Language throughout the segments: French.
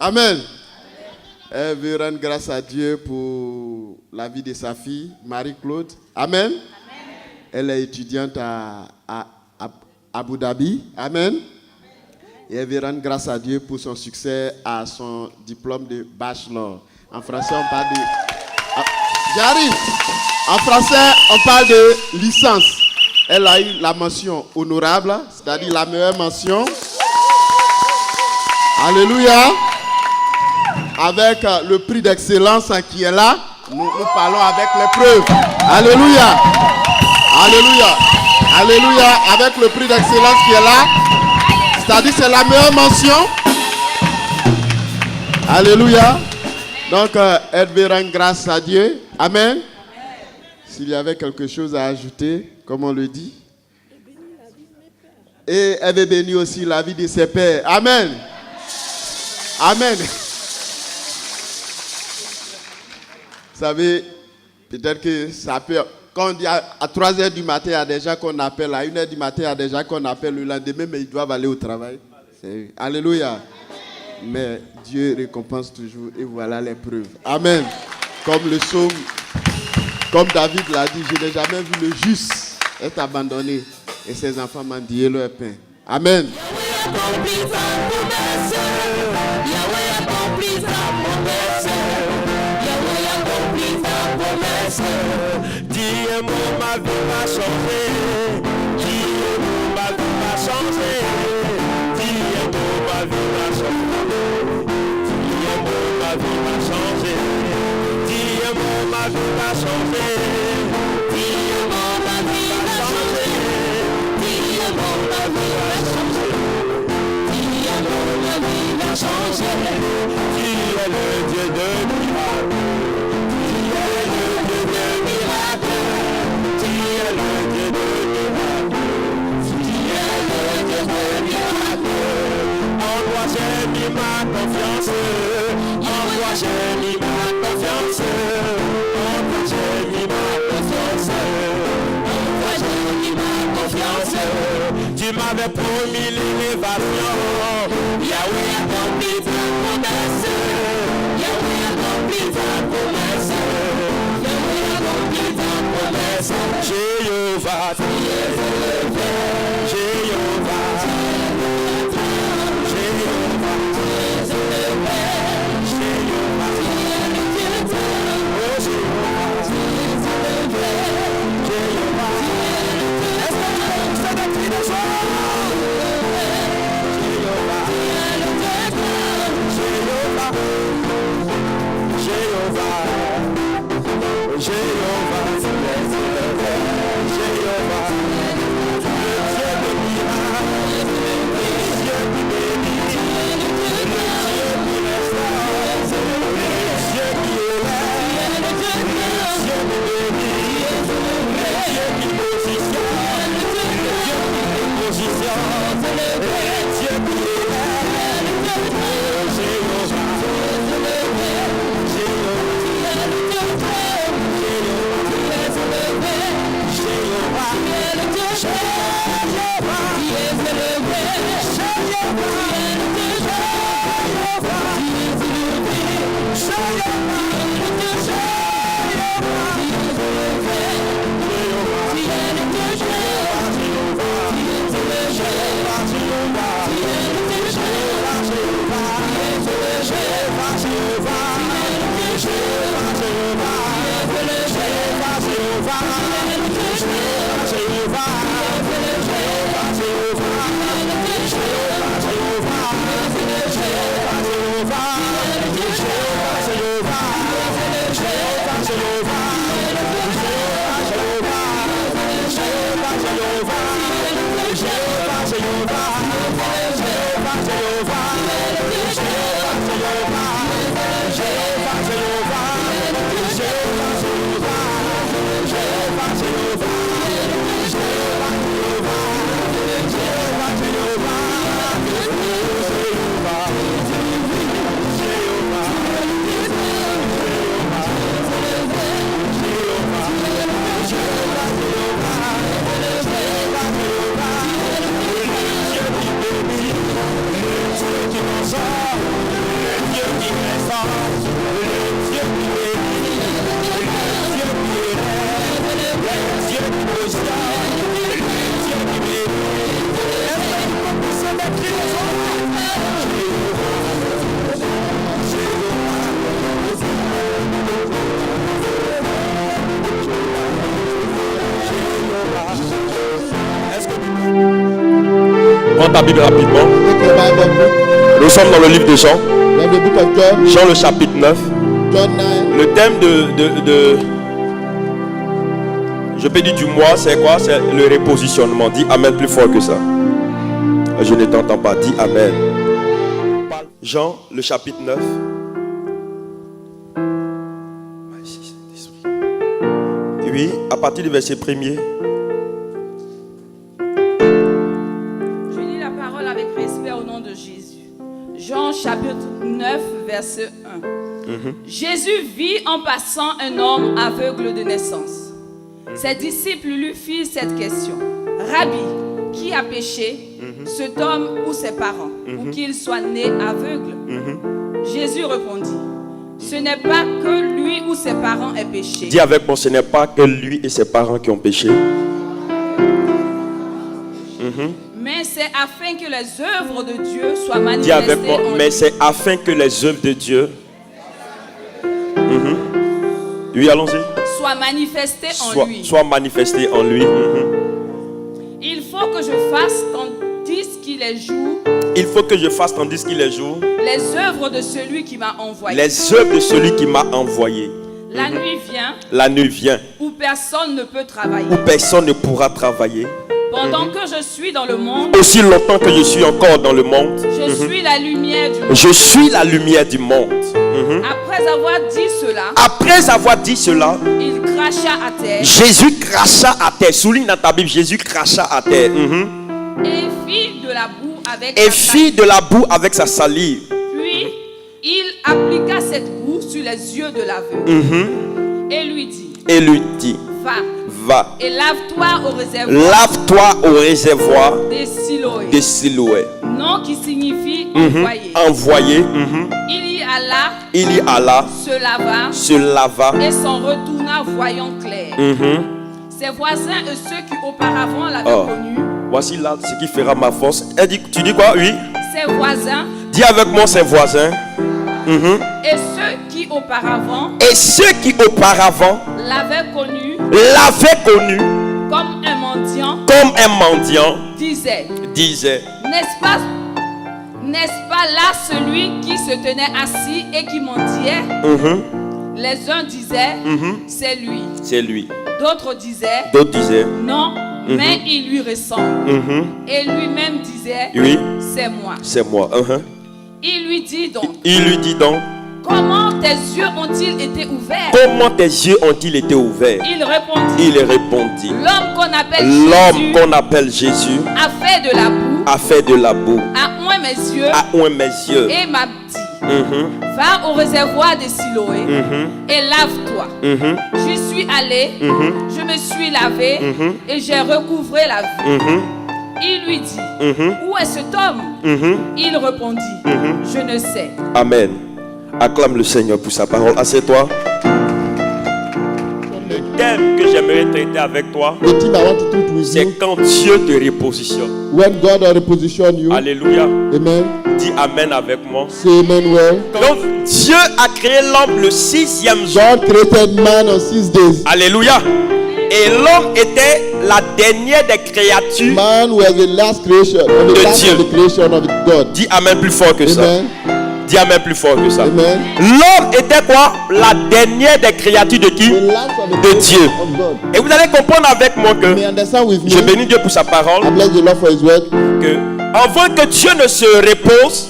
Amen. Elle veut rendre grâce à Dieu pour la vie de sa fille, Marie-Claude. Amen. Elle est étudiante à Abu Dhabi. Amen. Et elle veut rendre grâce à Dieu pour son succès à son diplôme de bachelor. En français, on parle de... J'arrive. En français, on parle de licence. Elle a eu la mention honorable, c'est-à-dire la meilleure mention. Alléluia. Avec le prix d'excellence qui est là, nous parlons avec les preuves. Alléluia. Alléluia. Alléluia. Avec le prix d'excellence qui est là, c'est-à-dire c'est la meilleure mention. Alléluia. Donc, elle veut rendre grâce à Dieu. Amen. S'il y avait quelque chose à ajouter, comme on le dit. Et elle veut bénir aussi la vie de ses pères. Amen. Amen. Vous savez, peut-être que ça peut... Quand on dit à 3h du matin, il y a des gens qu'on appelle. À 1h du matin, il y a des gens qu'on appelle le lendemain, mais ils doivent aller au travail. Alléluia. Mais Dieu récompense toujours et voilà les preuves. Amen. Comme le psaume, comme David l'a dit, je n'ai jamais vu le juste être abandonné et ses enfants mendier leur pain. Amen. Dis-moi, ma vie va changer. Dis-moi, ma vie va changer. Dis-moi, ma vie va changer. Dis-moi, ma vie va changer. Dis-moi, ma vie va changer. Dis-moi, ma vie va changer. Dis-moi, ma vie va changer. Dis-moi, ma vie va changer. Tu es le Dieu de miracles. Ma confiance, en toi j'ai mis ma confiance, en toi j'ai mis ma confiance, en toi j'ai mis ma confiance. Tu m'avais promis l'élévation, Yahweh a accompli ta promesse, Yahweh a accompli ta promesse, Yahweh a accompli ta promesse. Jéhovah, Jéhovah. Dieu qui bénit, le Dieu qui élève, le Dieu qui restaure, le Dieu qui bénit. Est-ce que vous pouvez pousser des cris de joie? Prends ta Bible rapidement. Nous sommes dans le livre de Jean. Jean le chapitre 9. Le thème je peux dire du mois, c'est quoi? C'est le repositionnement. Dis Amen plus fort que ça. Je ne t'entends pas. Dis Amen. Jean le chapitre 9. Oui, à partir du verset 1er. Jean chapitre 9 verset 1. Jésus vit en passant un homme aveugle de naissance. Ses disciples lui firent cette question. Rabbi, qui a péché, cet homme ou ses parents, pour qu'il soit né aveugle? Jésus répondit, ce n'est pas que lui ou ses parents aient péché. Dis avec moi, ce n'est pas que lui et ses parents qui ont péché. Mais c'est afin que les œuvres de Dieu soient manifestées. Dis avec moi, en mais lui. c'est afin que les œuvres de Dieu oui, allons-y. Soient manifestées en lui. Soient manifestées en lui. Il faut que je fasse tandis qu'il est jour. Il faut que je fasse tandis qu'il est jour. Les œuvres de celui qui m'a envoyé. Les œuvres de celui qui m'a envoyé. La nuit vient. La nuit vient. Où personne ne peut travailler. Où personne ne pourra travailler. Pendant que je suis dans le monde. Aussi longtemps que je suis encore dans le monde. Je suis la lumière du monde. Je suis la lumière du monde. Après avoir dit cela. Après avoir dit cela. Il cracha à terre. Jésus cracha à terre. Souligne dans ta Bible, Jésus cracha à terre. Et fit de la boue avec Et fit de la boue avec sa salive. Puis il appliqua cette boue sur les yeux de l'aveugle. Et lui dit. Va. Et lave-toi au réservoir. Lave-toi au réservoir des Siloé. Nom qui signifie envoyé. Envoyé. Il y alla. Se lava. Et s'en retourna voyant clair. Ses voisins et ceux qui auparavant l'avaient connu. Voici là ce qui fera ma force. Tu dis quoi? Oui. Ses voisins. Dis avec moi ses voisins. Et ceux qui auparavant. L'avaient connu. Comme un mendiant. Disait. N'est-ce pas là celui qui se tenait assis et qui mendiait? Les uns disaient, c'est lui. D'autres disaient, non, mais il lui ressemble. Et lui-même disait, oui, c'est moi. Il lui dit donc, comment tes yeux ont-ils été ouverts? Il répondit, l'homme qu'on appelle Jésus a fait de la boue, a oint mes yeux et m'a dit, va au réservoir de Siloé et lave-toi. J'y suis allé, je me suis lavé et j'ai recouvré la vue. Il lui dit, où est cet homme? Il répondit, je ne sais. Amen. Acclame le Seigneur pour sa parole. Assieds-toi. Le thème que j'aimerais traiter avec toi, c'est quand Dieu te repositionne. When God reposition you. Alléluia. Amen. Dis Amen avec moi. Say amen well. Donc Dieu a créé l'homme le 6e jour. God created man on 6 days. Alléluia. Et l'homme était la dernière des créatures. Man was the last creation. De Dieu. The creation of God. Dis Amen plus fort que ça. Dis Amen plus fort que ça. Amen. L'homme était quoi? La dernière des créatures de qui? De Dieu. Et vous allez comprendre avec moi que je bénis Dieu pour sa parole. I bless the Lord for his word. Que avant que Dieu ne se repose,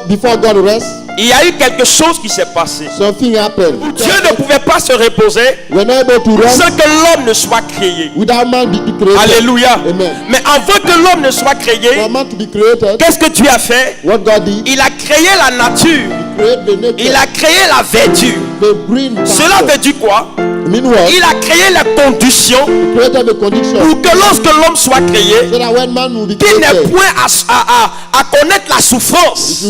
before God rests, il y a eu quelque chose qui s'est passé. Something happened. Dieu ne pouvait pas se reposer sans que l'homme ne soit créé. Alléluia. Amen. Mais avant que l'homme ne soit créé, qu'est-ce que Dieu a fait? Il a créé la nature. Il a créé la verdure. Cela veut dire quoi? Il a créé les conditions pour que lorsque l'homme soit créé, qu'il n'ait point à connaître la souffrance.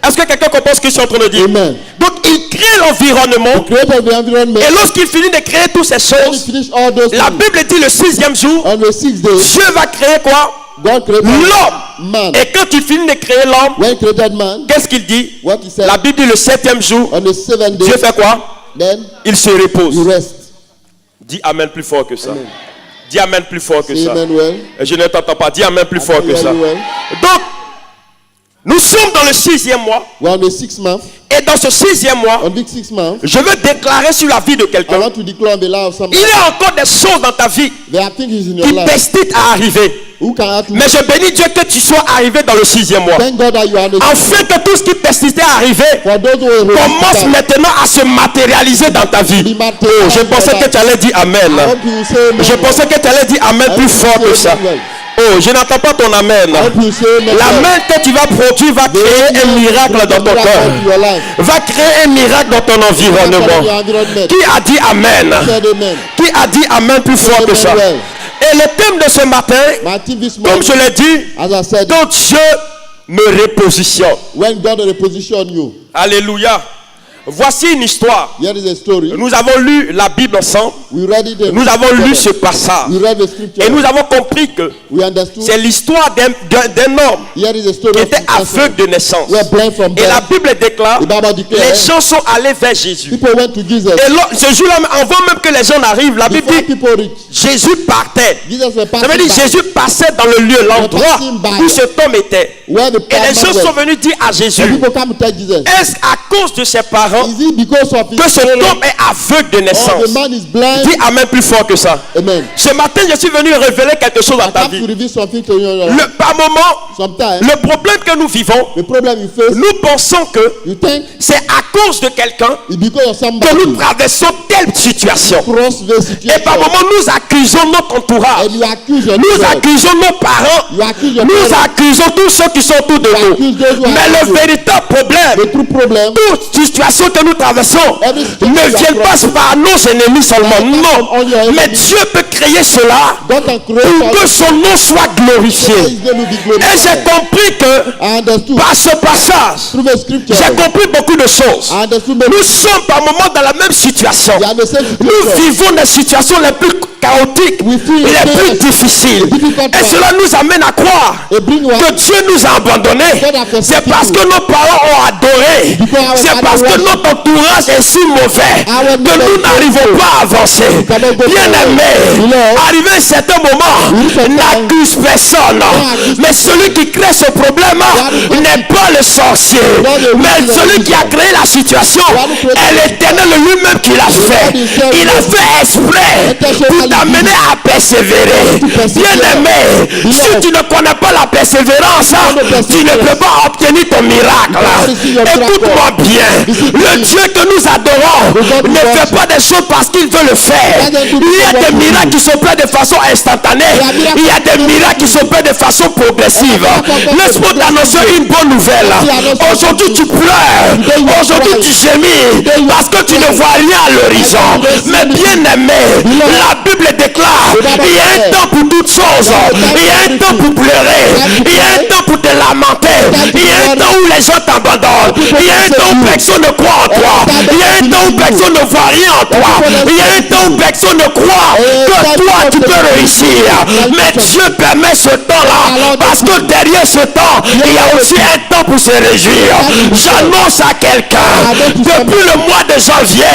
Est-ce que quelqu'un comprend ce que je suis en train de dire? Amen. Donc il crée l'environnement. Et lorsqu'il finit de créer toutes ces choses, la Bible dit le 6e jour, Dieu va créer quoi? L'homme. Et quand il finit de créer l'homme, qu'est-ce qu'il dit? La Bible dit le 7e jour, Dieu fait quoi? Il se repose. Dis Amen plus fort que ça. Amen. Dis Amen plus fort que ça. Et je ne t'entends pas. Dis Amen plus fort que ça. Donc, nous sommes dans le 6e mois. Et dans ce 6e mois, je veux déclarer sur la vie de quelqu'un. Il y a encore des choses dans ta vie qui destinent à arriver. Mais je bénis Dieu que tu sois arrivé dans le 6e mois. Afin que tout ce qui destinait à arriver commence maintenant à se matérialiser dans ta vie. Oh, je pensais que tu allais dire Amen. Je pensais que tu allais dire Amen plus fort que ça. Oh, je n'entends pas ton Amen. L'amen que tu vas produire va créer un miracle dans ton cœur. Va créer un miracle dans ton environnement. Qui a dit Amen? Qui a dit Amen plus fort que ça? Et le thème de ce matin, comme je l'ai dit, quand Dieu me repositionne. Alléluia. Voici une histoire. Nous avons lu la Bible ensemble. Nous avons lu ce passage. Et nous avons compris que c'est l'histoire d'un homme qui était aveugle de naissance. Et la Bible déclare, les gens sont allés vers Jésus. Et ce jour-là, avant même que les gens n'arrivent, la Bible dit, Jésus partait. Ça veut dire Jésus passait dans le lieu, l'endroit où cet homme était. Et les gens sont venus dire à Jésus, est-ce à cause de ses parents que cet homme est aveugle de naissance? Dis Amen plus fort que ça. Amen. Ce matin, je suis venu révéler quelque chose à ta vie. Par moment, le problème que nous vivons, nous pensons que c'est à cause de quelqu'un que nous traversons telle situation. Et par moment, nous accusons notre entourage. Nous accusons nos parents. Nous accusons tous ceux qui sont autour de nous. Mais le véritable problème, toute situation que nous traversons ne viennent pas par nos ennemis seulement. Non. Mais Dieu peut créer cela pour que son nom soit glorifié. Et j'ai compris que par ce passage, j'ai compris beaucoup de choses. Nous sommes par moments dans la même situation. Nous vivons des situations les plus chaotiques, les plus difficiles. Et cela nous amène à croire que Dieu nous a abandonnés. C'est parce que nos parents ont adoré. C'est parce que notre entourage est si mauvais que nous n'arrivons pas à avancer. Bien aimé, arrivé à un certain moment, n'accuse personne. Mais celui qui crée ce problème n'est pas le sorcier, mais celui qui a créé la situation est l'Éternel lui-même qui l'a fait. Il a fait exprès pour t'amener à persévérer. Bien aimé, si tu ne connais pas la persévérance, tu ne peux pas obtenir ton miracle. Écoute-moi bien, le Dieu que nous adorons ne fait pas des choses parce qu'il veut le faire. Il y a des miracles qui sont faits de façon instantanée. Il y a des miracles qui sont faits de façon progressive. Laisse-moi t'annoncer une bonne nouvelle. Aujourd'hui tu pleures, aujourd'hui tu gémis parce que tu ne vois rien à l'horizon. Mais bien aimé, la Bible déclare, il y a un temps pour toutes choses. Il y a un temps pour pleurer. Il y a un temps pour te lamenter. Il y a un temps où les gens t'abandonnent. Il y a un temps où personne ne croit en toi. Il y a un temps où personne ne voit rien en toi. Il y a un temps où personne ne croit que toi tu peux réussir. Mais Dieu permet ce temps-là parce que derrière ce temps, il y a aussi un temps pour se réjouir. J'annonce à quelqu'un, depuis le mois de janvier,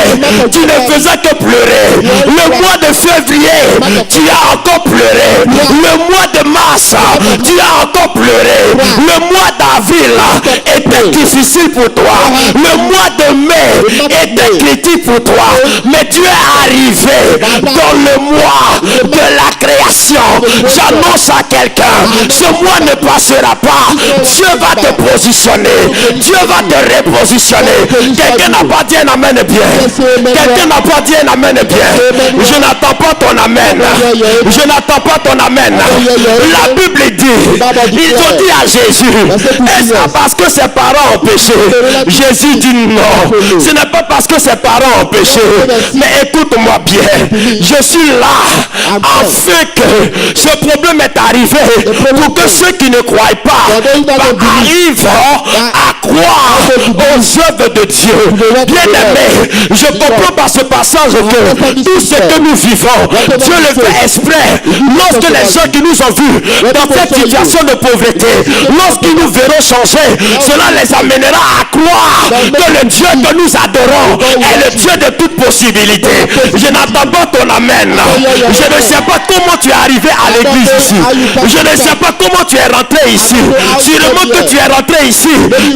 tu ne faisais que pleurer. Le mois de février, tu as encore pleuré. Le mois de mars, tu as encore pleuré. Le mois d'avril était difficile pour toi. Le mois de mai était critique pour toi. Mais tu es arrivé dans le mois de la création. J'annonce à quelqu'un, ce mois ne passera pas. Dieu va te positionner. Dieu va te repositionner. Quelqu'un n'a pas dit un amen bien. Quelqu'un n'a pas dit un amen bien. Je n'attends pas ton amen. Je n'attends pas ton amen. La Bible dit, ils ont dit à Jésus, est-ce parce que ses parents ont péché? Jésus dit non. Ce n'est pas parce que ses parents ont péché. Mais écoute-moi bien. Je suis là afin que ce problème est arrivé pour que ceux qui ne croient pas arrivent à croire aux œuvres de Dieu. Bien aimé, je comprends par ce passage que tout ce que nous vivons, Dieu le fait exprès. Lorsque les gens qui nous ont vus dans cette situation de pauvreté, lorsqu'ils nous verront changer, cela les amènera à croire que le Dieu que nous adorons est le Dieu de toute possibilité. Je n'attends pas ton amen. Je ne sais pas comment tu es arrivé à l'église ici. Je ne sais pas comment tu es rentré ici. Sûrement que tu es rentré ici,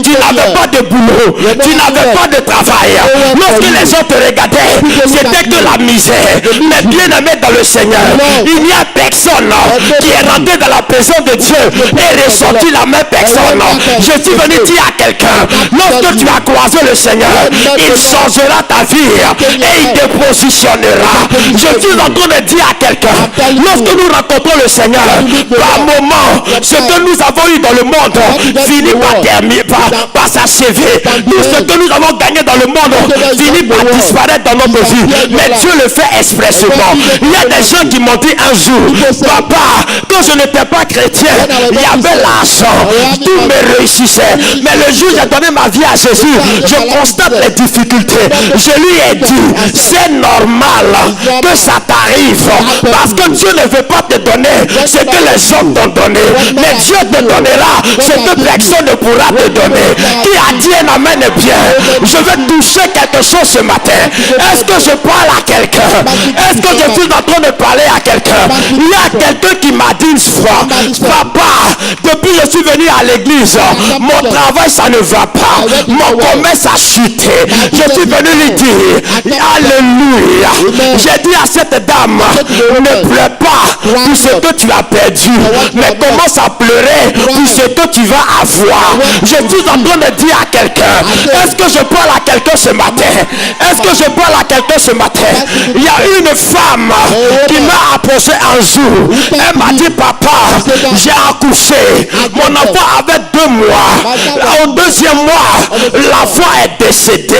tu n'avais pas de boulot, tu n'avais pas de travail. Lorsque les gens te regardaient, c'était que la misère. Mais bien aimé dans le Seigneur, il n'y a personne qui est rentré dans la présence de Dieu et ressorti la même personne. Je suis venu dire à quelqu'un, lorsque tu as croisé le Seigneur, il changera ta vie et il te positionnera. Je suis en train de dire à quelqu'un, lorsque nous rencontrons le Seigneur, par moment, ce que nous avons eu dans le monde finit par terminer, par s'achever. Tout ce que nous avons gagné dans le monde finit par disparaître dans notre vie. Mais Dieu le fait expressément. Il y a des gens qui m'ont dit un jour, papa, quand je n'étais pas chrétien, il y avait l'argent, tout me réussissait. Mais le jour où j'ai donné ma vie à Jésus, je constate les difficultés. Je lui ai dit, c'est normal que ça t'arrive, parce que Dieu ne veut pas te donner ce que les hommes t'ont donné, mais Dieu te donnera ce que personne ne pourra te donner. Qui a dit un amen bien? Je vais toucher quelque chose ce matin. Est-ce que je parle à quelqu'un? Est-ce que je suis en train de parler à quelqu'un? Il y a quelqu'un qui m'a dit une fois, papa, depuis que je suis venu à l'église, mon travail ça ne va pas, mon commerce a chuté. Je suis venu lui dire, alléluia. J'ai dit à cette dame, ne pleure pas pour ce que tu as perdu, mais commence à pleurer pour ce que tu vas avoir. Je suis en train de dire à quelqu'un, est-ce que je parle à quelqu'un ce matin? Est-ce que je parle à quelqu'un ce matin? Il y a une femme qui m'a approché un jour. Elle m'a dit, papa, j'ai accouché. Mon enfant avait 2 mois. Au 2e mois, l'enfant est décédé.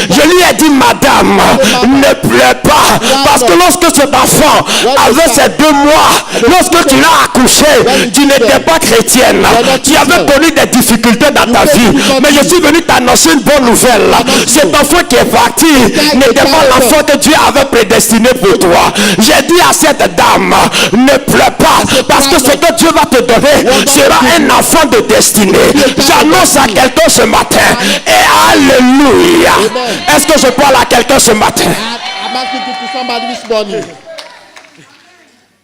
Je lui ai dit, madame, ne pleure pas. Parce que lorsque cet enfant avait ces 2 mois, lorsque tu l'as accouché, tu n'étais pas chrétienne. Tu avais connu des difficultés dans ta vie. Mais je suis venu t'annoncer une bonne nouvelle. Cet enfant qui est parti n'était pas l'enfant que Dieu avait prédestiné pour toi. J'ai dit à cette dame, ne pleure pas, parce que ce que Dieu va te donner sera un enfant de destinée. J'annonce à quelqu'un ce matin, et alléluia. Est-ce que je parle à quelqu'un ce matin?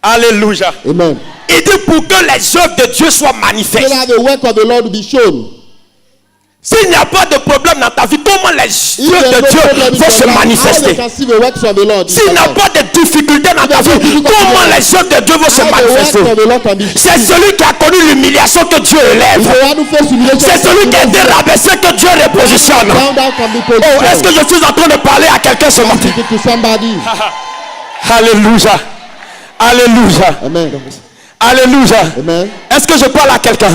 Alléluia. Amen. Il dit pour que les œuvres de Dieu soient manifestes. S'il n'y a pas de problème dans ta vie, comment les œuvres de Dieu vont se manifester? S'il n'y a pas de difficulté dans ta vie, comment les œuvres de Dieu vont se manifester? C'est celui qui a connu l'humiliation que Dieu élève. C'est celui qui a été rabaissé que Dieu repositionne. Oh, est-ce que je suis en train de parler à quelqu'un ce matin? Alléluia. Alléluia. Amen. Alléluia. Amen. Est-ce que je parle à quelqu'un?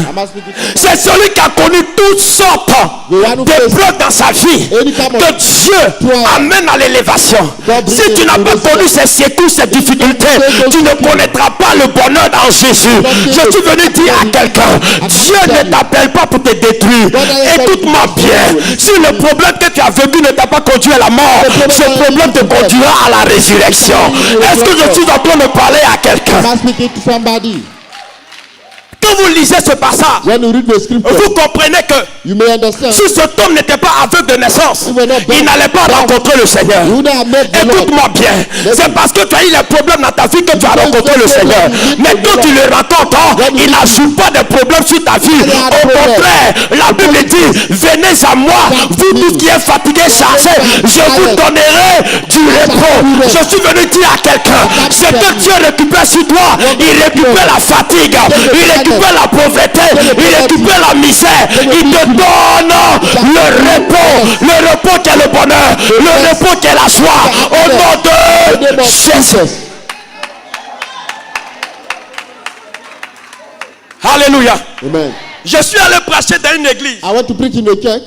C'est celui qui a connu toutes sortes d'épreuves dans sa vie que Dieu amène à l'élévation. Si tu n'as pas connu ces secousses, ces difficultés, tu ne connaîtras pas le bonheur dans Jésus. Je suis venu dire à quelqu'un, Dieu ne t'appelle pas pour te détruire. Écoute-moi bien. Si le problème que tu as vécu ne t'a pas conduit à la mort, ce problème te conduira à la résurrection. Est-ce que je suis en train de parler à quelqu'un? Quand vous lisez ce passage, vous comprenez que si cet homme n'était pas aveugle de naissance, il n'allait pas rencontrer le Seigneur. Écoute-moi bien, c'est parce que tu as eu les problèmes dans ta vie que tu as rencontré le Seigneur. Mais quand tu le rencontres, il n'ajoute pas de problème sur ta vie. Au contraire, la Bible dit, venez à moi, vous tous qui êtes fatigués, chargés, je vous donnerai du repos. Je suis venu dire à quelqu'un, ce que Dieu récupère sur toi, il récupère la fatigue, il récupère la pauvreté, il récupère la misère, il te donne le repos qui est le bonheur, le repos qui est la joie, au nom de Jésus. Alléluia. Amen. Je suis allé prêcher dans une église. I went to preach in a church.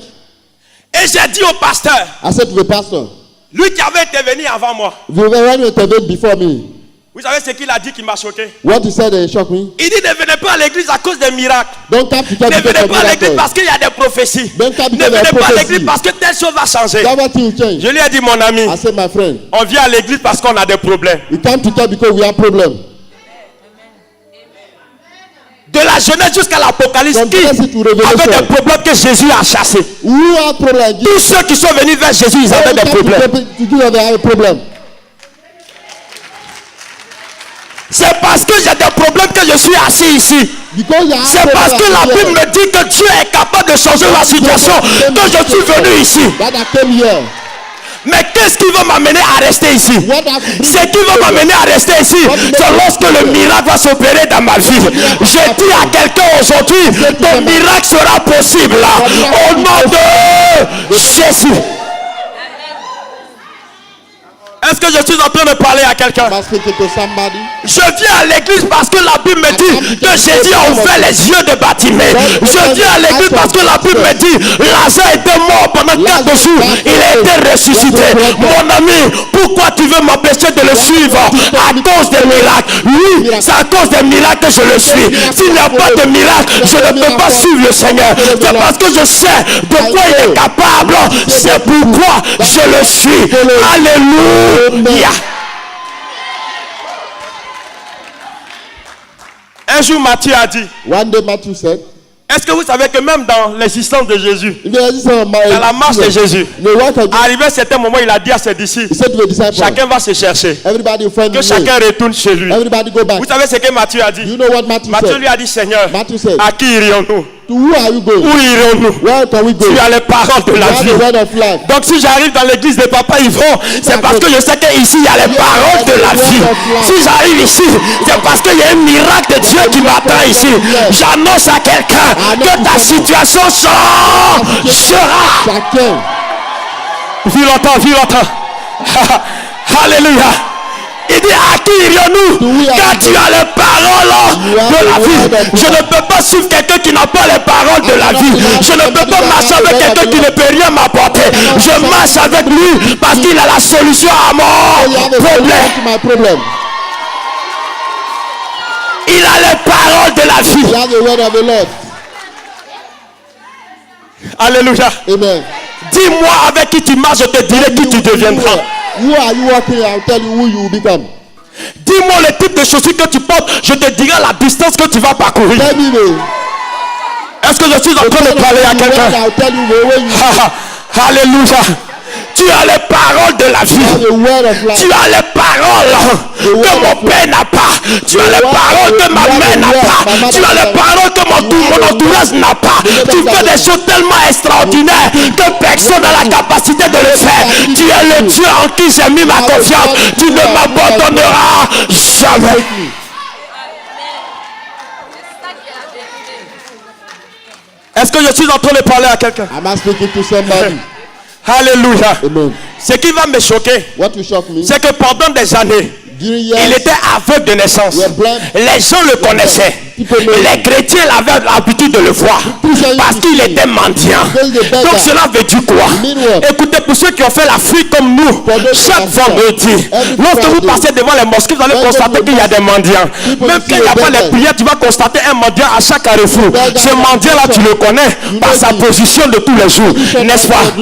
Et j'ai dit au pasteur. I said to the pastor. Lui qui avait intervenu avant moi. The one who intervened before me. Vous savez ce qu'il a dit qui m'a choqué? What he said shocked me. Il dit ne venez pas à l'église à cause des miracles. Don't come to church ne venez pas à l'église miracles. parce qu'il y a des prophéties. Don't come Ne venez pas à l'église parce que telle chose va changer. Je lui ai dit mon ami. I said my friend. On vient à l'église parce qu'on a des problèmes. We come to church because we have problems. De la Genèse jusqu'à l'Apocalypse, qui avait des problèmes que Jésus a chassés? Tous ceux qui sont venus vers Jésus, ils avaient des problèmes. C'est parce que j'ai des problèmes que je suis assis ici. C'est parce que la Bible me dit que Dieu est capable de changer la situation que je suis venu ici. Mais qu'est-ce qui va m'amener à rester ici? Ce qui va m'amener à rester ici, c'est lorsque le miracle va s'opérer dans ma vie. Je dis à quelqu'un aujourd'hui, ton miracle sera possible au nom de Jésus. Est-ce que je suis en train de parler à quelqu'un? Je viens à l'église parce que la Bible me dit que Jésus a ouvert les yeux de Bartimée. Je viens à l'église parce que la Bible me dit Lazare était mort pendant 4 jours. Il a été ressuscité. Mon ami, pourquoi tu veux m'empêcher de le suivre? À cause des miracles. Oui, c'est à cause des miracles que je le suis. S'il n'y a pas de miracle, je ne peux pas suivre le Seigneur. C'est parce que je sais de quoi il est capable. C'est pourquoi je le suis. Alléluia. Un jour Matthieu a dit. One day Matthew said. Est-ce que vous savez que même dans l'existence de Jésus, dans la marche de Jésus, arrivé à un certain moment, il a dit à ses disciples, chacun va se chercher, que chacun retourne chez lui. Vous savez ce que Matthieu a dit? Matthieu lui a dit, Seigneur, à qui irions-nous? Où irons-nous? Tu as les paroles de la vie. Donc si j'arrive dans l'église de Papa Yvon, c'est parce que je sais qu'ici il y a les paroles de la vie. Si j'arrive ici, c'est parce qu'il y a un miracle de Dieu qui m'attend ici. J'annonce à quelqu'un que ta situation changera. Vis longtemps. Alléluia. Il dit à qui irions-nous quand tu as les paroles de la vie? Je ne peux pas suivre quelqu'un qui n'a pas les paroles de la vie. Je ne peux pas marcher avec quelqu'un qui ne peut rien m'apporter. Je marche avec lui parce qu'il a la solution à mon problème. Il a les paroles de la vie. Alléluia. Amen. Dis-moi avec qui tu marches, je te dirai qui tu deviendras. Who are you walking? I'll tell you who you will become. Dis-moi le type de chaussures que tu portes, je te dirai la distance que tu vas parcourir. Est-ce que je suis en train de parler à quelqu'un? Alléluia. Tu as les paroles de la vie. Tu as les paroles que mon père n'a pas. Tu as les paroles que ma mère n'a pas. Tu as les paroles que mon entourage n'a pas. Tu fais des choses tellement extraordinaires que personne n'a la capacité de le faire. Tu es le Dieu en qui j'ai mis ma confiance. Tu ne m'abandonneras jamais. Est-ce que je suis en train de parler à quelqu'un? Alléluia. Ce qui va me choquer, c'est que pendant des années, il était aveugle de naissance. Les gens le connaissaient. Les chrétiens avaient l'habitude de le voir parce qu'il était mendiant. Donc cela veut dire quoi? Écoutez, pour ceux qui ont fait la fuite comme nous, chaque vendredi, lorsque vous passez devant les mosquées, vous allez constater qu'il y a des mendiants. Même quand il n'y a pas les prières, tu vas constater un mendiant à chaque carrefour. Ce mendiant-là, tu le connais par sa position de tous les jours, n'est-ce pas?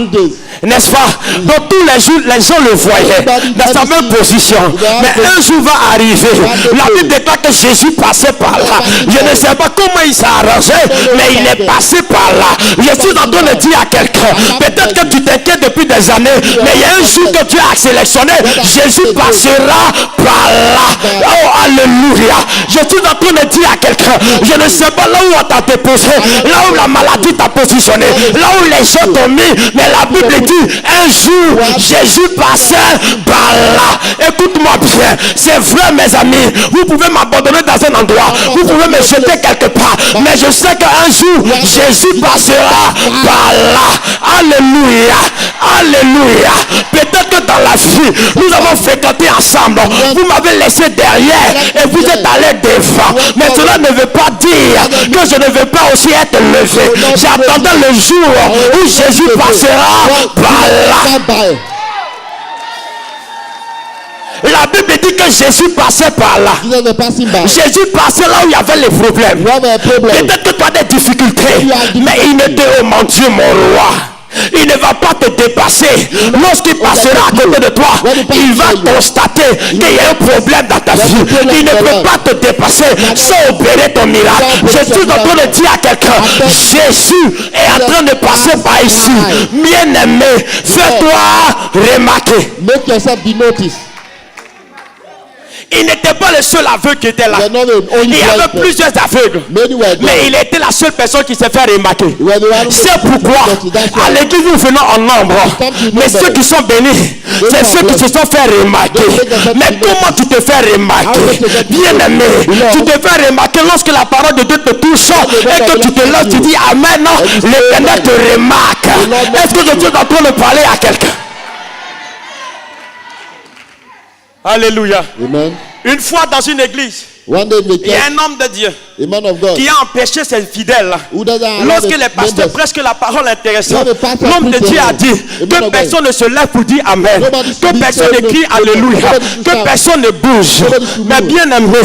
N'est-ce pas? Donc tous les jours, les gens le voyaient dans sa même position. Mais un jour va arriver, la Bible déclare que Jésus passait par là. Je ne sais pas comment il s'est arrangé, mais il est passé par là. Je suis en train de dire à quelqu'un, peut-être que tu t'inquiètes depuis des années, mais il y a un jour que Dieu a sélectionné, Jésus passera par là. Oh, alléluia. Je suis en train de dire à quelqu'un, je ne sais pas là où on t'a déposé, là où la maladie t'a positionné, là où les gens t'ont mis, mais la Bible dit, un jour, Jésus passait par là. Écoute-moi bien, c'est vrai mes amis, vous pouvez m'abandonner dans un endroit, vous pouvez me jeter quelque part, mais je sais qu'un jour, Jésus passera par là. Alléluia. Alléluia. Peut-être que dans la vie, nous avons fréquenté ensemble. Vous m'avez laissé derrière et vous êtes allé devant. Mais cela ne veut pas dire que je ne vais pas aussi être levé. J'attendais le jour où Jésus passera par là. La Bible dit que Jésus passait par là. Jésus passait là où il y avait les problèmes. Peut-être que tu as des difficultés, mais il ne te... Oh mon Dieu, mon roi, il ne va pas te dépasser. Lorsqu'il passera à côté de toi, il va constater qu'il y a un problème dans ta vie. Il ne peut pas te dépasser sans opérer ton miracle. Je suis en train de dire à quelqu'un, Jésus est en train de passer par ici. Bien-aimé, fais-toi remarquer. Make yourself be noticed. Il n'était pas le seul aveugle qui était là. Il y avait plusieurs aveugles. Mais il était la seule personne qui s'est fait remarquer. C'est pourquoi à l'église nous venons en nombre. Mais ceux qui sont bénis, c'est ceux qui se sont fait remarquer. Mais comment tu te fais remarquer? Bien aimé, tu te fais remarquer lorsque la parole de Dieu te touche et que tu te lèves, tu dis Amen. L'Éternel te remarque. Est-ce que je suis en train de parler à quelqu'un? Alléluia. Amen. Une fois dans une église, il y a un homme de Dieu qui a empêché ses fidèles. Lorsque les pasteurs prêchent que la parole intéressante, l'homme de Dieu a dit que personne ne se lève pour dire Amen, que personne ne crie Alléluia, que personne ne bouge. Mais bien aimé,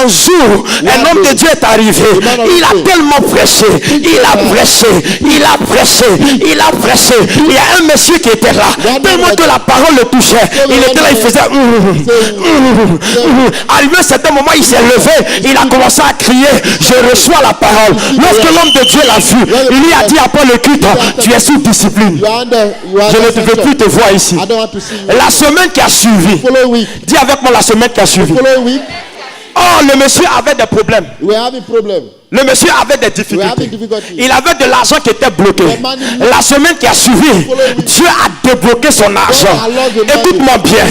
un jour, un homme de Dieu est arrivé. Il a tellement prêché, il a prêché, il a prêché, il a prêché. Il y a un monsieur qui était là, tellement que la parole le touchait. Il était là, il faisait arrivé à un certain moment, il s'est levé, il a commencé à crier, je reçois la parole. Lorsque l'homme de Dieu l'a vu, il lui a dit après le culte, tu es sous discipline. Je ne veux plus te voir ici. La semaine qui a suivi, dis avec moi la semaine qui a suivi. Oh, le monsieur avait des problèmes. Le monsieur avait des difficultés. Il avait de l'argent qui était bloqué. La semaine qui a suivi, Dieu a débloqué son argent. Écoute-moi bien.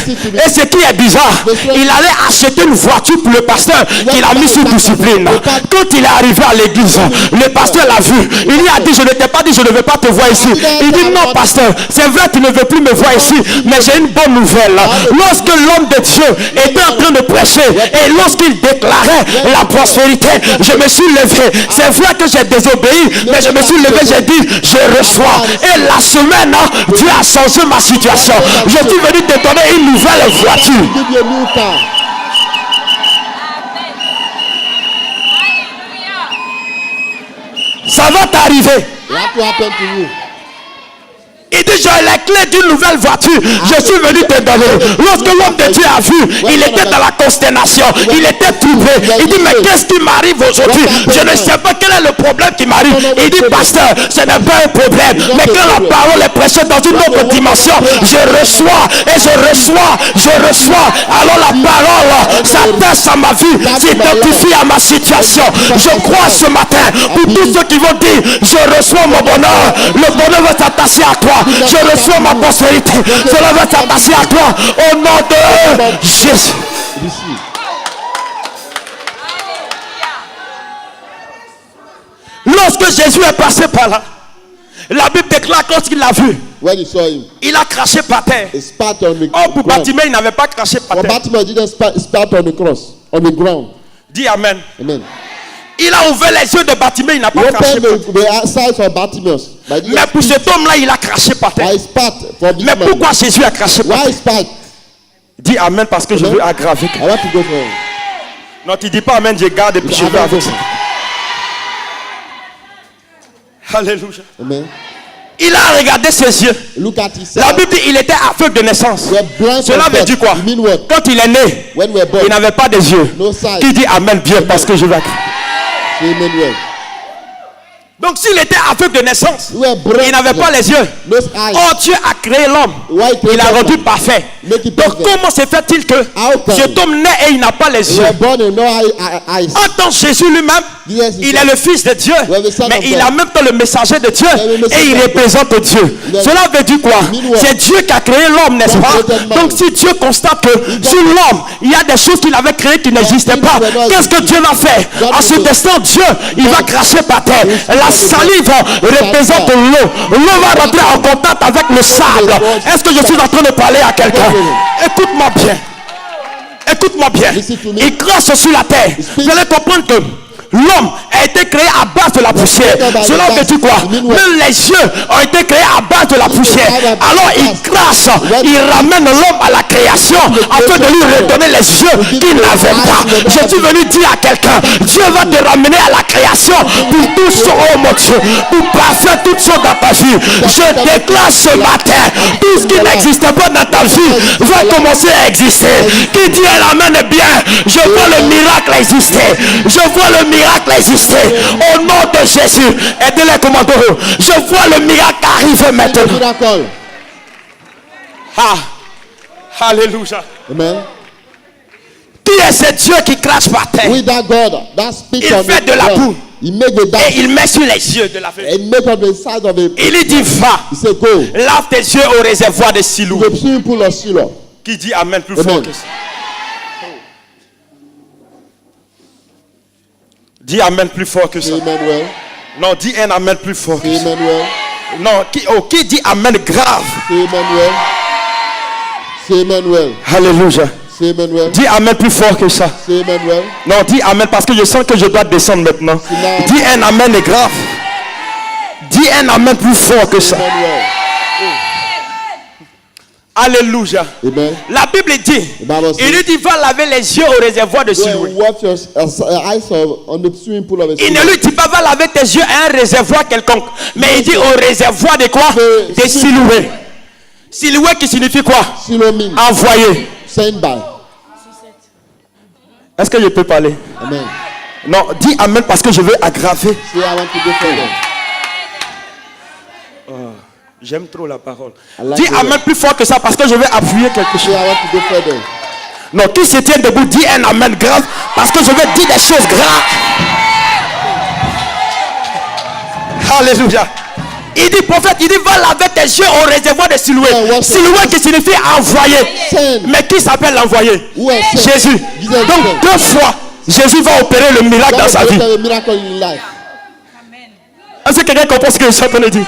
Et ce qui est bizarre, il allait acheter une voiture pour le pasteur qu'il a mis sous discipline. Quand il est arrivé à l'église, le pasteur l'a vu. Il lui a dit, je ne t'ai pas dit, je ne veux pas te voir ici. Il dit, non pasteur, c'est vrai, tu ne veux plus me voir ici, mais j'ai une bonne nouvelle. Lorsque l'homme de Dieu était en train de prêcher et lorsqu'il déclarait la prospérité, je me suis levé. C'est vrai que j'ai désobéi, mais je me suis levé, j'ai dit, je reçois. Et la semaine, Dieu a changé ma situation. Je suis venu te donner une nouvelle voiture. Ça va t'arriver. Il dit, j'ai les clés d'une nouvelle voiture. Je suis venu te donner. Lorsque l'homme de Dieu a vu, il était dans la consternation. Il était troublé. Il dit, mais qu'est-ce qui m'arrive aujourd'hui? Je ne sais pas quel est le problème qui m'arrive. Il dit, pasteur, ce n'est pas un problème. Mais quand la parole est prêchée dans une autre dimension, je reçois et je reçois, je reçois. Alors la parole s'attache à ma vie, s'identifie à ma situation. Je crois ce matin, pour tous ceux qui vont dire, je reçois mon bonheur, le bonheur va s'attacher à toi. Je reçois ma prospérité. Cela va s'attacher à toi au nom de Jésus. Lorsque Jésus est passé par là, la Bible déclare quand il l'a vu, il a craché par terre. Oh, pour Bartimée, il n'avait pas craché par terre. Dis Amen. Il a ouvert les yeux de Bartimée, il n'a pas craché par terre. Mais pour cet homme-là, il a craché par terre. Mais pourquoi Jésus a craché par terre? Dis Amen parce que je veux aggraver. Non, tu dis pas Amen, je garde et puis je veux avec ça. Alléluia. Il a regardé ses yeux. La Bible dit il était aveugle de naissance. Cela veut dire quoi? Quand il est né, il n'avait pas des yeux. Qui dit Amen bien parce que je veux aggraver. Donc s'il était aveugle de naissance, il n'avait pas les yeux. Oh, Dieu a créé l'homme. Il l'a rendu parfait. Donc comment se fait-il que cet homme naît et il n'a pas les yeux? Entends Jésus lui-même. Il est le fils de Dieu, mais il est en même temps le messager de Dieu et il représente Dieu. Cela veut dire quoi? C'est Dieu qui a créé l'homme, n'est-ce pas? Donc si Dieu constate que sur l'homme, il y a des choses qu'il avait créées qui n'existaient pas, qu'est-ce que Dieu va faire? En ce destin, Dieu, il va cracher par terre. La salive représente l'eau. L'eau va rentrer en contact avec le sable. Est-ce que je suis en train de parler à quelqu'un? Écoute-moi bien. Écoute-moi bien. Il crache sur la terre. Vous allez comprendre que l'homme a été créé à base de la poussière. Cela veut dire quoi? Même les yeux ont été créés à base de la poussière. Alors il crache, il ramène l'homme à la création afin de lui redonner les yeux qu'il n'avait pas. Je suis venu dire à quelqu'un, Dieu va te ramener à la création pour tout ce, oh mon Dieu, pour parfaire toutes choses dans ta vie. Je déclare ce matin, tout ce qui n'existait pas dans ta vie va commencer à exister. Qui dit elle amène bien, je vois le miracle exister. Je vois le miracle exister au nom de Jésus. Aidez-les commandos. Je vois le miracle arriver maintenant. Alléluia. Amen. Qui est ce Dieu qui crache par terre? With that God, that speaks il fait de la boue. Et il met sur les yeux de la femme. Il lui dit va. Lave tes yeux au réservoir de Siloé. Qui dit amen plus fort que ça? Dis amen plus fort que ça. Emmanuel. Non, dis un amen plus fort. C'est Emmanuel. Non, qui dit amen grave? C'est Emmanuel. C'est Emmanuel. Alléluia. C'est Emmanuel. Dis amen plus fort que ça. C'est Emmanuel. Non, dis amen parce que je sens que je dois descendre maintenant. Dis un amen grave. Dis un amen plus fort que ça. Emmanuel. Alléluia. Amen. La Bible dit, il lui dit va laver les yeux au réservoir de Siloé. Il ne lui dit pas va laver tes yeux à un réservoir quelconque, mais il dit au réservoir de quoi? De Siloé. Siloé qui signifie quoi? Envoyé. Est-ce que je peux parler? Amen. Non, dis amen parce que je veux aggraver. J'aime trop la parole. Dis amen plus fort que ça parce que je vais appuyer quelque chose. Non, qui se tient debout, dis un amen grave parce que je vais dire des choses graves. Alléluia. Il dit prophète, il dit va laver tes yeux au réservoir de Siloé. Siloé qui signifie envoyé. Mais qui s'appelle l'envoyé? Jésus. Donc 2 fois, Jésus va opérer le miracle dans sa vie. Est-ce que quelqu'un comprend ce que je suis en train de dire?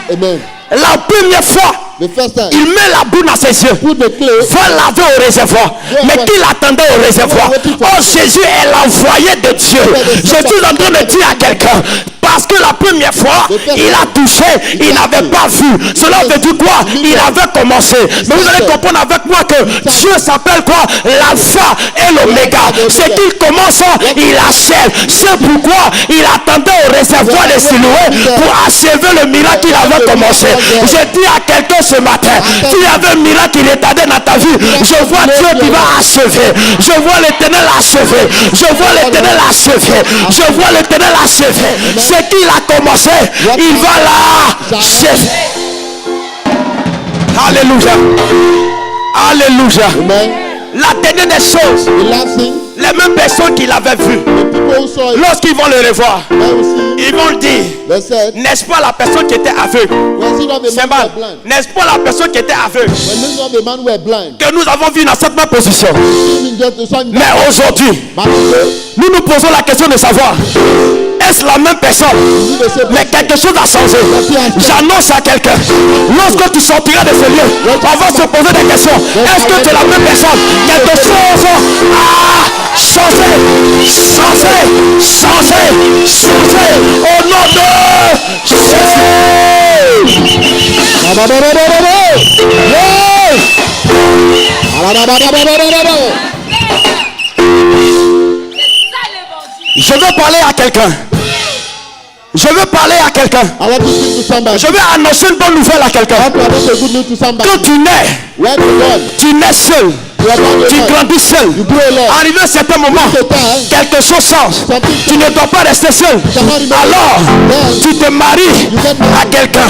La première fois, il met la boue dans ses yeux, va laver au réservoir. Mais qui l'attendait au réservoir? Oh, Jésus est l'envoyé de Dieu. Je suis en train de dire à quelqu'un, parce que la première fois, il a touché, il n'avait pas vu. Cela veut dire quoi? Il avait commencé. Mais vous allez comprendre avec moi que Dieu s'appelle quoi? L'alpha et l'oméga. C'est qu'il commence, il achève. C'est pourquoi il attendait au réservoir de Siloé pour achever le miracle qu'il avait commencé. Je dis à quelqu'un ce matin, s'il y avait un miracle qui retardait dans ta vie, je vois Dieu qui va achever. Je vois l'Éternel achever. Je vois l'Éternel achever. Je vois l'Éternel achever. C'est qu'il a commencé, il va l'achever. Alléluia. Alléluia. La dernière des choses, les mêmes personnes qui l'avaient vu, lorsqu'ils vont le revoir, ils vont le dire, n'est-ce pas la personne qui était aveugle? N'est-ce pas la personne qui était aveugle que nous avons vu dans cette même position? Mais aujourd'hui, nous nous posons la question de savoir, est-ce la même personne? Mais quelque chose a changé. J'annonce à quelqu'un, lorsque tu sortiras de ce lieu, on va se poser des questions. Est-ce que tu es la même personne? Quelque chose a changé. Changé. Changé. Changé. Au nom de Jésus. Je veux parler à quelqu'un. Je veux parler à quelqu'un. Je veux annoncer une bonne nouvelle à quelqu'un. Quand tu nais seul. Tu grandis seul. Arrivé à un certain moment, quelque chose change. Tu ne dois pas rester seul. Alors, tu te maries à quelqu'un.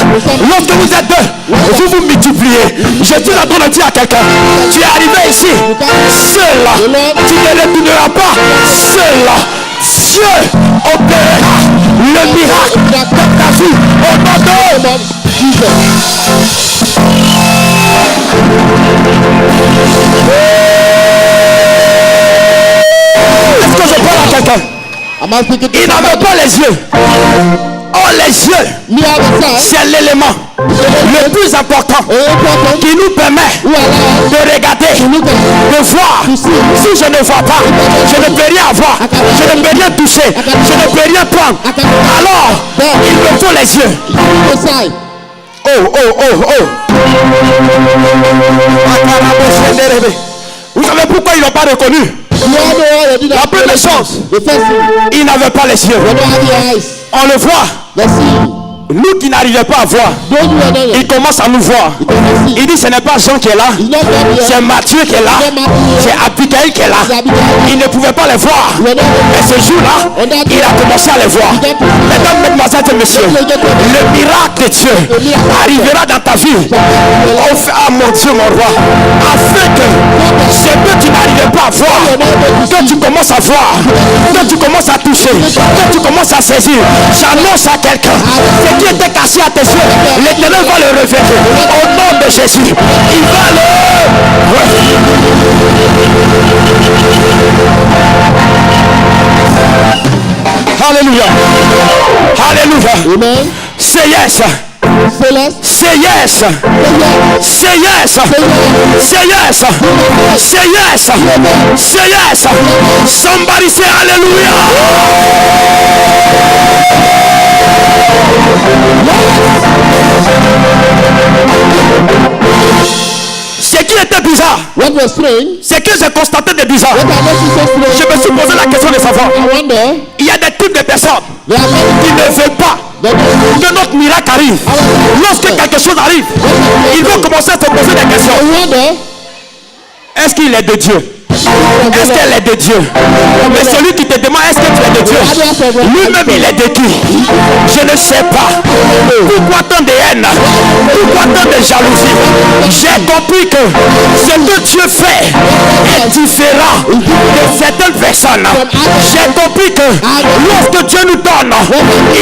Lorsque vous êtes deux, vous vous multipliez. Je suis en train de dire à quelqu'un, tu es arrivé ici seul. Tu ne retourneras pas seul. Dieu opérera le miracle dans ta vie au nom de Jésus. Est-ce que je parle à quelqu'un? Il n'avait pas les yeux. Oh, les yeux, c'est l'élément le plus important qui nous permet de regarder, de voir. Si je ne vois pas, je ne peux rien voir, je ne peux rien toucher, je ne peux rien prendre. Alors, il me faut les yeux. Vous savez pourquoi ils n'ont pas reconnu? La première chose, ils n'avaient pas les yeux. On le voit. Nous qui n'arrivions pas à voir, il commence à nous voir. Il dit ce n'est pas Jean qui est là, c'est Matthieu qui est là, c'est Abigail qui est là. Il ne pouvait pas les voir. Mais ce jour-là, il a commencé à les voir. Mesdames, mesdemoiselles et messieurs, le miracle de Dieu arrivera dans ta vie. Ah mon Dieu, mon roi, afin que ce que tu n'arrivais pas à voir, que tu commences à voir, que tu commences à toucher, que tu commences à saisir. J'annonce à quelqu'un, ce qui était cassé à tes yeux, l'Éternel va le révéler au nom de Jésus. Il va le... Alléluia. Alléluia. Amen. Say yes. Say yes. Say yes. Say yes. Say yes. Say yes. Say yes. Somebody say hallelujah. Ce qui était bizarre, c'est que j'ai constaté des bizarres. Je me suis posé la question de savoir. Il y a des types de personnes qui ne veulent pas que notre miracle arrive. Lorsque quelque chose arrive, ils vont commencer à se poser des questions. Est-ce qu'il est de Dieu? Est-ce qu'elle est de Dieu? Mais celui qui te demande est-ce que tu es de Dieu, lui-même il est de qui? Je ne sais pas. Pourquoi tant de haine? Pourquoi tant de jalousie? J'ai compris que ce que Dieu fait est différent de certaines personnes. J'ai compris que lorsque Dieu nous donne,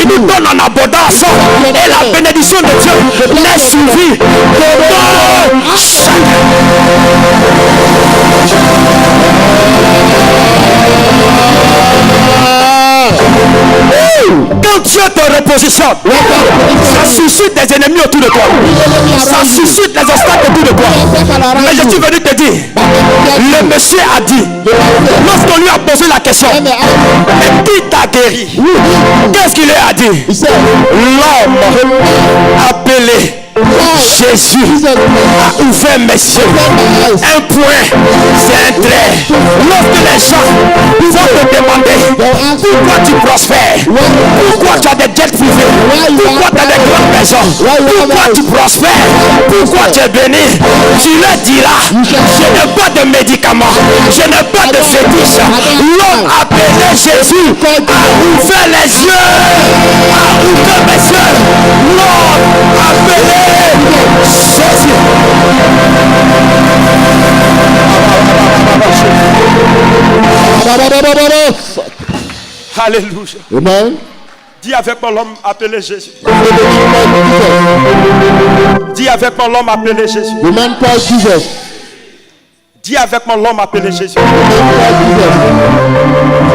il nous donne en abondance. Et la bénédiction de Dieu n'est suivie de chacun. Quand Dieu te repositionne, ça suscite des ennemis autour de toi. Ça suscite des obstacles autour de toi. Mais je suis venu te dire, le monsieur a dit, lorsqu'on lui a posé la question, mais qui t'a guéri? Qu'est-ce qu'il lui a dit? L'homme appelé Jésus a ouvert mes yeux. Un point, c'est un trait. Lorsque les gens vont te demander pourquoi tu prospères, pourquoi tu as des jets privés, pourquoi tu as des grandes maisons, pourquoi tu prospères, pourquoi tu es béni, tu leur diras, je n'ai pas de médicaments, je n'ai pas de fétiche. L'homme appelé Jésus a ouvert les yeux, a ouvert mes yeux. L'homme appelé Jésus. Alléluia. Amen. Dis avec moi l'homme appelé Jésus. Dis avec moi l'homme appelé Jésus. The man called Jesus. Dis avec moi l'homme appelé Jésus.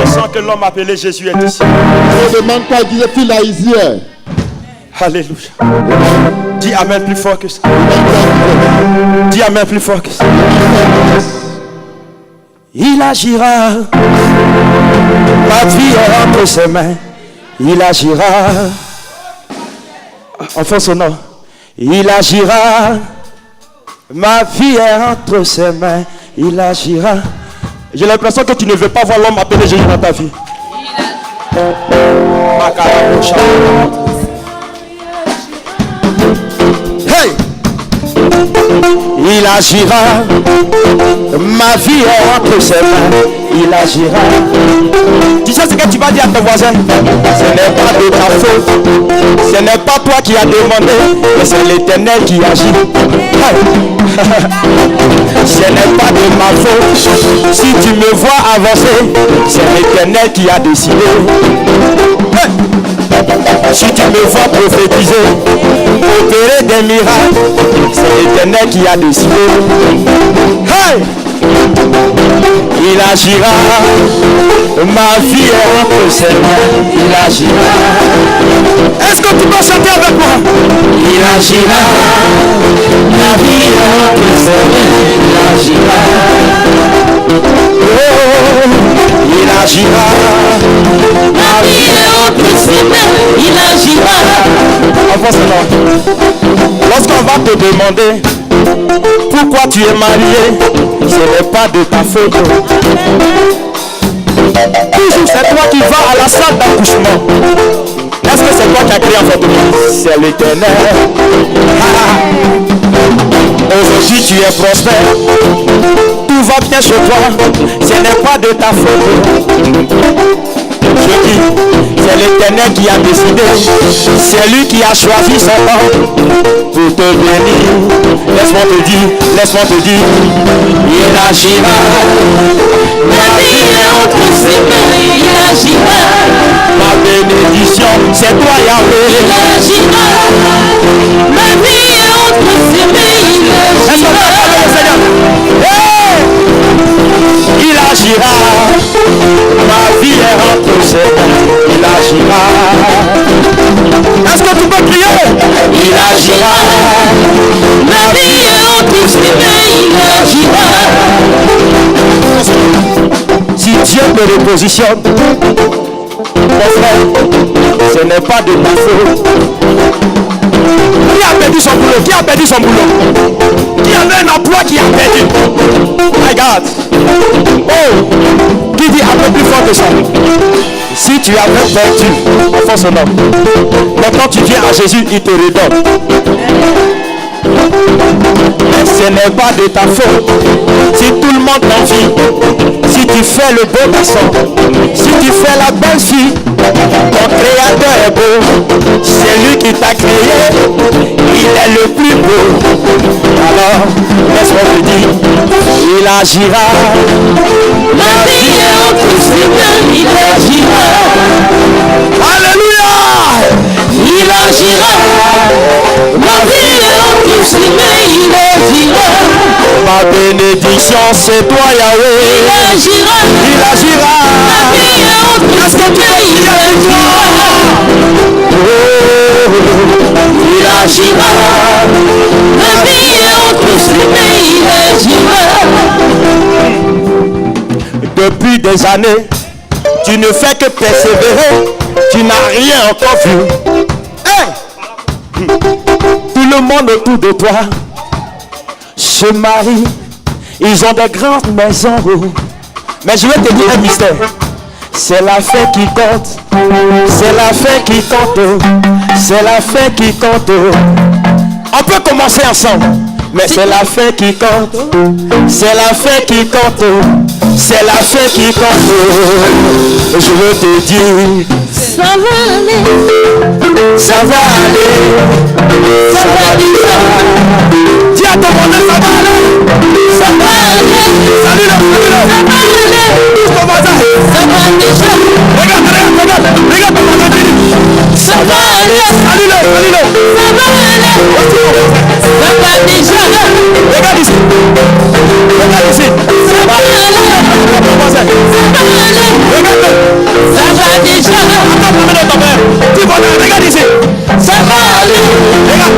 Je sens que l'homme appelé Jésus est ici. The man called Jesus, feel like he's here. Alléluia. Dis amen plus fort que ça. Dis amen plus fort que ça. Il agira. Ma vie est entre ses mains. Il agira. Enfin son nom. Il agira. Ma vie est entre ses mains. Il agira. J'ai l'impression que tu ne veux pas voir l'homme appelé Jésus dans ta vie. il agira. Ma vie est entre ses mains, il agira. Tu sais ce que tu vas dire à ton voisin? Ce n'est pas de ta faute, ce n'est pas toi qui as demandé, mais c'est l'Éternel qui agit. Ce n'est pas de ma faute, si tu me vois avancer, c'est l'Éternel qui a décidé. Si tu me vois prophétiser, opérer des miracles, c'est l'Éternel qui a décidé. Hey! Il agira, ma vie est entre ses mains, il agira. Est-ce que tu peux chanter avec moi? Il agira, ma vie est entre ses mains, il agira. Oh, il agira, ma vie est entre ses mains, il agira. Enfin, c'est là. Lorsqu'on va te demander pourquoi tu es marié, ce n'est pas de ta faute. Toujours c'est toi qui vas à la salle d'accouchement. Est-ce que c'est toi qui as créé en fait? C'est l'Éternel. Aujourd'hui tu es prospère, tout va bien chez toi, ce n'est pas de ta faute. Je dis, c'est l'Éternel qui a décidé, c'est lui qui a choisi son temps pour te bénir. Laisse-moi te dire, il agira. Ma vie est entre ses mains, il agira. Ma bénédiction, c'est toi Yahweh. Il agira. Ma vie est entre ses mains, il agira. Il agira. Ma vie est entre ses mains, il agira. Est-ce que tu peux crier? Il agira. Ma vie est entre ses mains, il agira. Si Dieu te repositionne, mon frère, ce n'est pas de ta faute. Qui a perdu son boulot? Qui a perdu son boulot? Qui avait un emploi qui a perdu? My God. Oh, qui dit un peu plus fort que ça? Si tu avais perdu, enfin son nom, maintenant tu viens à Jésus, il te redonne. Mais ce n'est pas de ta faute. Si tout le monde t'envie, si tu fais le beau garçon, si tu fais la belle fille, ton créateur est beau. C'est lui qui t'a créé, il est le plus beau. Alors, laisse-moi te dire, il agira. Ma vie est entre ses mains, il agira. Alléluia. Il agira. Ma vie est entre ses mains, il agira. Ma bénédiction, c'est toi Yahweh. Il agira. Il agira. Ma vie est entre ses mains, il agira. Il agira. Ma vie est entre ses mains, il agira. Depuis des années, tu ne fais que persévérer, tu n'as rien encore vu. Hey! Tout le monde autour de toi se marie, ils ont des grandes maisons. Mais je vais te dire un mystère. C'est la fête qui compte. C'est la fête qui compte. C'est la fête qui compte. On peut commencer ensemble. Mais c'est la fête qui compte. C'est la fête qui compte. C'est la fête qui compte. Je veux te dire, ça va aller. Ça va aller. Ça va aller. Dis à ton bonheur, ça va aller. Ça va aller. Salut là, salut là. Ça va aller. Ton voisin. Ça va aller. Regarde ton voisin. Ça va aller. Salut là, salut là. Ça va aller. Ça va déjà. Regarde ici. Regarde ici. Ça va aller. Ton voisin. Ça va aller. Regarde. Ça va déjà. Attends, ton père. Tu vois, regarde ici. Ça va aller. Regarde.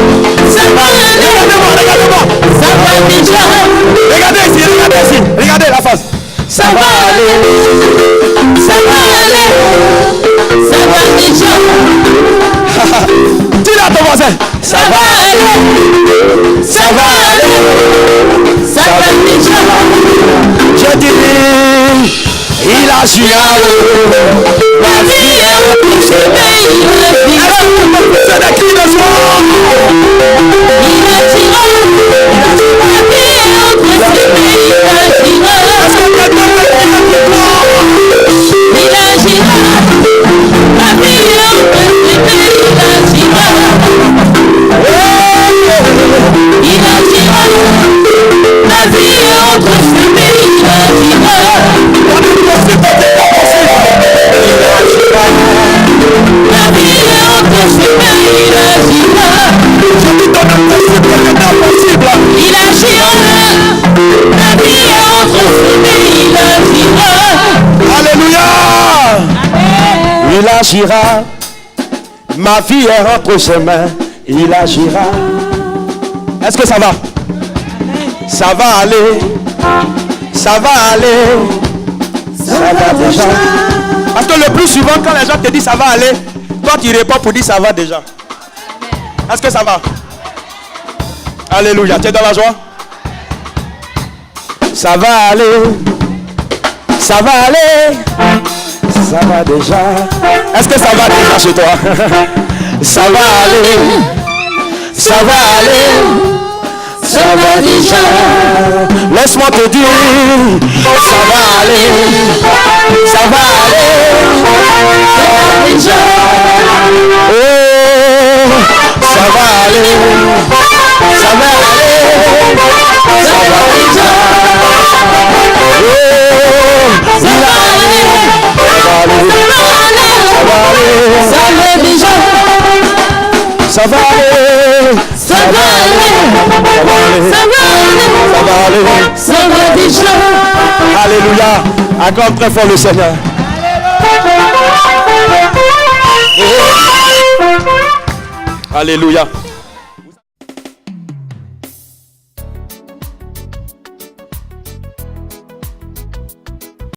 Ça va aller. Regarde-moi. Ça va déjà. Regardez ici. Regardez la face. Ça va aller. Ça va aller. Ça va déjà. Dis-le à ton voisin. Ça va aller. Ça va aller. Ça va déjà. Je dis, il agira. La vie est au ses mains. C'est des cris de joie. Il agira. La vie entre chemin, il agira. La vie est entre chemin, il agira. Je te donne un possible, impossible. Il agira. La vie est entre chemin, il agira. Alléluia. Il agira. Ma vie est entre ses mains. Il agira. Est-ce que ça va? Ça va aller. Ça va aller. Ça va déjà. Parce que le plus souvent, quand les gens te disent ça va aller, toi tu réponds pour dire ça va déjà. Est-ce que ça va? Alléluia. Tu es dans la joie? Ça va aller. Ça va aller. Ça va déjà. Est-ce que ça va déjà chez toi? Ça va aller. Ça va aller. Ça va déjà. Laisse-moi te dire. Ça va aller. Ça va aller. Ça va déjà. Oh, ça va aller. Ça va aller. Ça va déjà. Oh, ça va aller. Ça va déjà. Ça va aller. Ça va aller. Ça va aller. Ça va déjà. Alléluia. Acclame très fort le Seigneur. Alléluia.